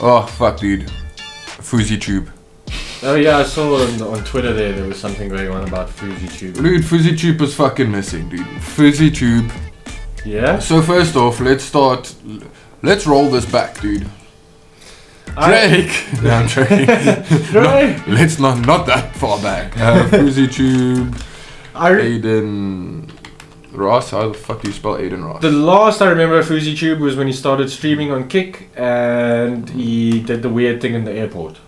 Oh fuck, dude. Fouseytube. Oh yeah, I saw on Twitter there was something going on about Fouseytube. Dude, Fouseytube was fucking missing, dude. Fouseytube. Yeah? So first off, let's roll this back, dude. Drake! No, I'm joking. Drake! No, let's not that far back. Fouseytube. Adinross. How the fuck do you spell Adinross? The last I remember of Fouseytube was when he started streaming on Kick and he did the weird thing in the airport.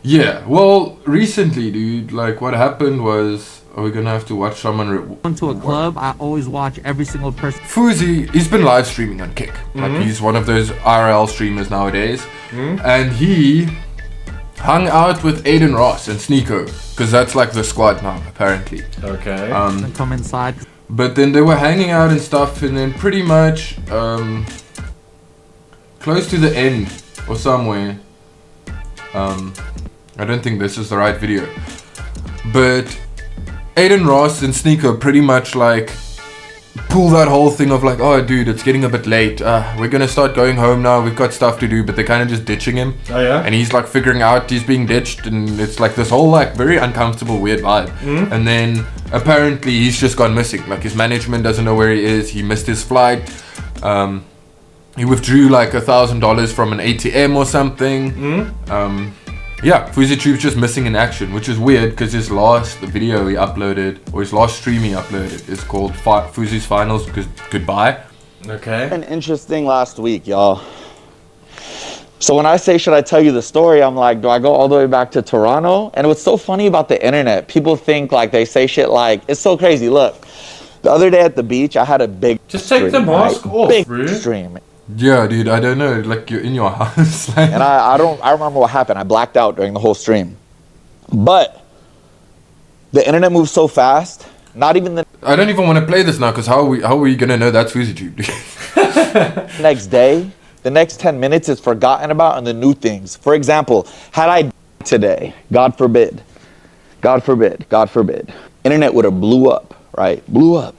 Yeah, well, recently, dude, like what happened was, we're gonna have to watch someone to a club, I always watch every single person. Fousey, he's been live streaming on Kick. Like he's one of those IRL streamers nowadays. And he hung out with Adinross and Sneako, because that's like the squad now, apparently. Okay. Come inside. But then they were hanging out and stuff, and then pretty much close to the end or somewhere. I don't think this is the right video, but Adinross and Sneako pretty much like pull that whole thing of like, oh dude, it's getting a bit late, we're gonna start going home now, we've got stuff to do, but they're kind of just ditching him. Oh yeah? And he's like figuring out he's being ditched, and it's like this whole like very uncomfortable weird vibe. And then apparently he's just gone missing, like his management doesn't know where he is, he missed his flight, he withdrew like $1,000 from an ATM or something. Yeah, Fouseytube's just missing in action, which is weird because his last video he uploaded, or his last stream he uploaded, is called Fousey's Finals Goodbye. Okay. An interesting last week, y'all. So when I say, should I tell you the story, I'm like, do I go all the way back to Toronto? And what's so funny about the internet, people think like they say shit like, it's so crazy. Look, the other day at the beach, I had a big Just take stream, the mask off, big bro. stream. Yeah, dude, I don't know, like you're in your house. Like. And I remember what happened. I blacked out during the whole stream. But the internet moves so fast, not even the I don't even want to play this now, because how are we gonna know that's Fouseytube? next day, the next 10 minutes is forgotten about and the new things. For example, had I today, God forbid, internet would have blew up, right? Blew up.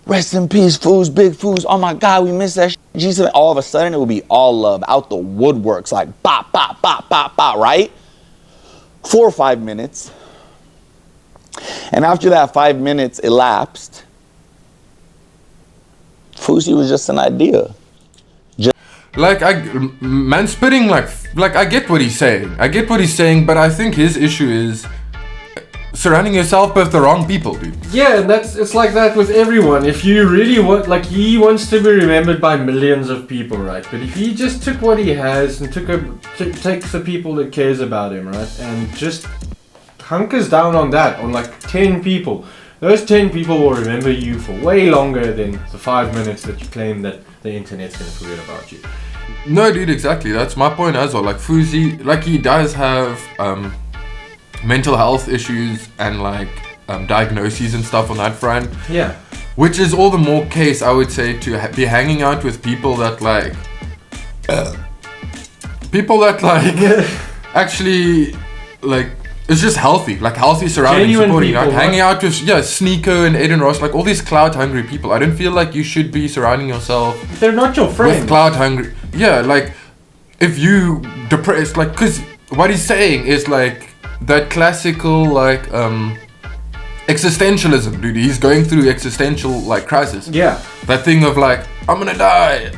Rest in peace, Foos, big Foos. Oh my God, we missed that Jesus. All of a sudden, it would be all love, out the woodworks, like bop, bop, bop, bop, bop, right? 4 or 5 minutes. And after that 5 minutes elapsed, Fousey was just an idea. Like, man spitting like I get what he's saying. But I think his issue is surrounding yourself with the wrong people, dude. Yeah, and it's like that with everyone. If you really want, like, he wants to be remembered by millions of people, right? But if he just took what he has and takes the people that cares about him, right, and just hunkers down on that, on like 10 people, those 10 people will remember you for way longer than the 5 minutes that you claim that the internet's gonna forget about you. No, dude, exactly. That's my point as well. Like Fousey, like he does have mental health issues and like diagnoses and stuff on that front. Yeah. Which is all the more case, I would say, to be hanging out with people that like actually like it's just healthy, like healthy surroundings, genuine supporting, people, like hanging out with Sneako and Adinross, like all these clout hungry people. I don't feel like you should be surrounding yourself They're not your friends. with clout hungry. Yeah, like if you depressed, like, because what he's saying is like that classical like existentialism, dude. He's going through existential like crisis. Yeah. That thing of like, I'm gonna die.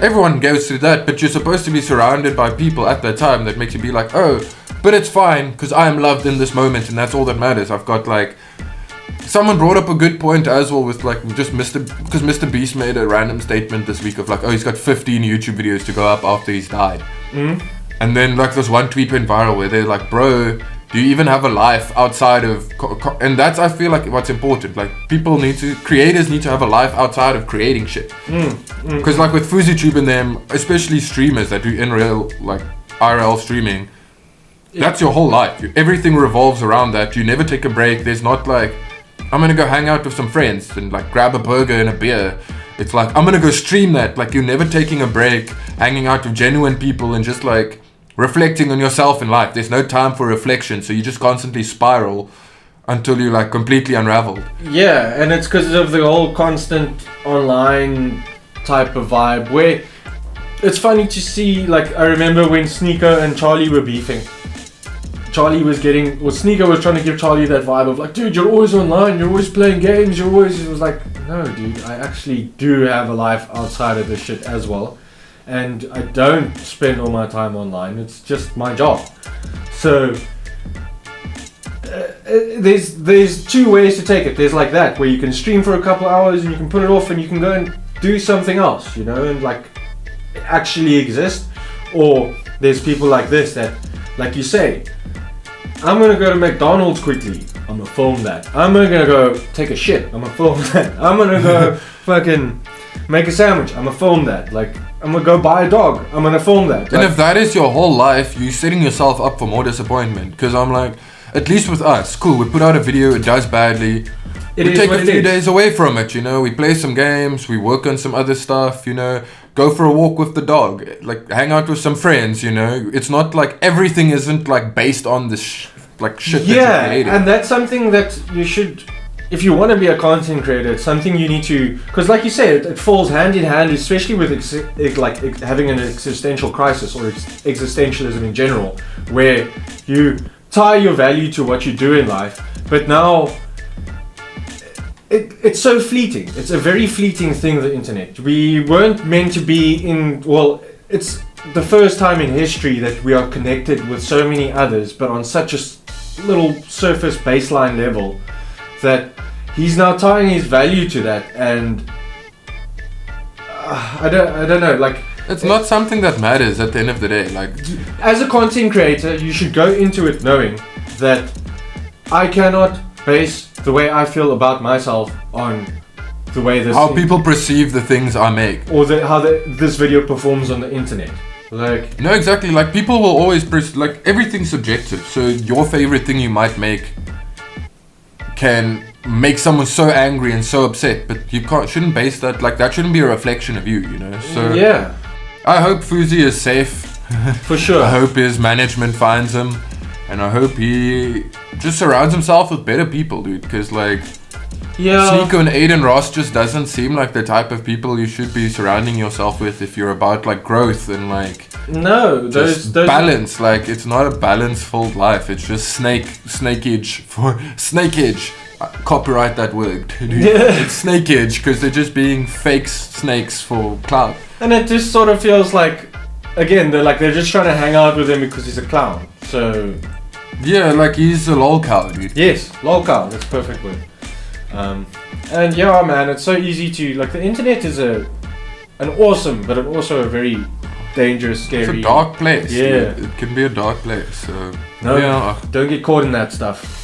Everyone goes through that, but you're supposed to be surrounded by people at that time that makes you be like, oh, but it's fine because I am loved in this moment, and that's all that matters. I've got like, someone brought up a good point as well with like just because Mr. Beast made a random statement this week of like, oh, he's got 15 YouTube videos to go up after he's died. And then like this one tweet went viral where they're like, bro, do you even have a life outside of and that's, I feel like, what's important. Like creators need to have a life outside of creating shit. Because like with Fouseytube and them, especially streamers that do in real like IRL streaming, that's your whole life. Everything revolves around that. You never take a break. There's not like, I'm gonna go hang out with some friends and like grab a burger and a beer. It's like, I'm gonna go stream that. Like, you're never taking a break, hanging out with genuine people and just like reflecting on yourself in life. There's no time for reflection, so you just constantly spiral until you're like completely unraveled. Yeah, and it's because of the whole constant online type of vibe where it's funny to see, like, I remember when Sneako and Charlie were beefing. Sneako was trying to give Charlie that vibe of like, dude, you're always online, you're always playing games, it was like, no dude, I actually do have a life outside of this shit as well. And I don't spend all my time online, it's just my job. So, there's two ways to take it. There's like that, where you can stream for a couple hours and you can put it off and you can go and do something else, you know, and like actually exist. Or there's people like this that, like you say, I'm gonna go to McDonald's quickly, I'm gonna film that. I'm gonna go take a shit, I'm gonna film that. I'm gonna go fucking make a sandwich, I'm gonna film that. Like, I'm gonna go buy a dog, I'm gonna film that. And like, if that is your whole life, you're setting yourself up for more disappointment. Because I'm like, at least with us, cool, we put out a video, it does badly. We take a few days away from it, you know, we play some games, we work on some other stuff, you know, go for a walk with the dog, like hang out with some friends, you know. It's not like everything isn't like based on this shit that you created. And that's something that you should, if you want to be a content creator, it's something you need to, because like you say, it falls hand in hand, especially with having an existential crisis or existentialism in general, where you tie your value to what you do in life, but now it's so fleeting. It's a very fleeting thing, the internet. We weren't meant to be in, well, it's the first time in history that we are connected with so many others, but on such a little surface baseline level, that he's now tying his value to that. And I don't know, like, it's not something that matters at the end of the day. Like, as a content creator, you should go into it knowing that I cannot base the way I feel about myself on the way how people perceive the things I make, or how this video performs on the internet. Like, no, exactly. Like, people will always like, everything's subjective. So your favorite thing you might make can make someone so angry and so upset, but you shouldn't base that, like, that shouldn't be a reflection of you, you know. So yeah, I hope Fousey is safe. For sure. I hope his management finds him, and I hope he just surrounds himself with better people, dude. Because, like, Sneako and adinross just doesn't seem like the type of people you should be surrounding yourself with if you're about, like, growth and, like, those balance. Like, it's not a balance-filled life. It's just snakeage. Copyright that word, dude. Yeah. It's snakeage because they're just being fake snakes for clout. And it just sort of feels like, again, they're just trying to hang out with him because he's a clown. So yeah, like, he's a lol cow, dude. Yes, lol cow. That's a perfect word. And yeah, man, it's so easy to, like, the internet is an awesome, but also a very dangerous, scary. It's a dark place. Yeah, it can be a dark place. So no, yeah, don't get caught in that stuff.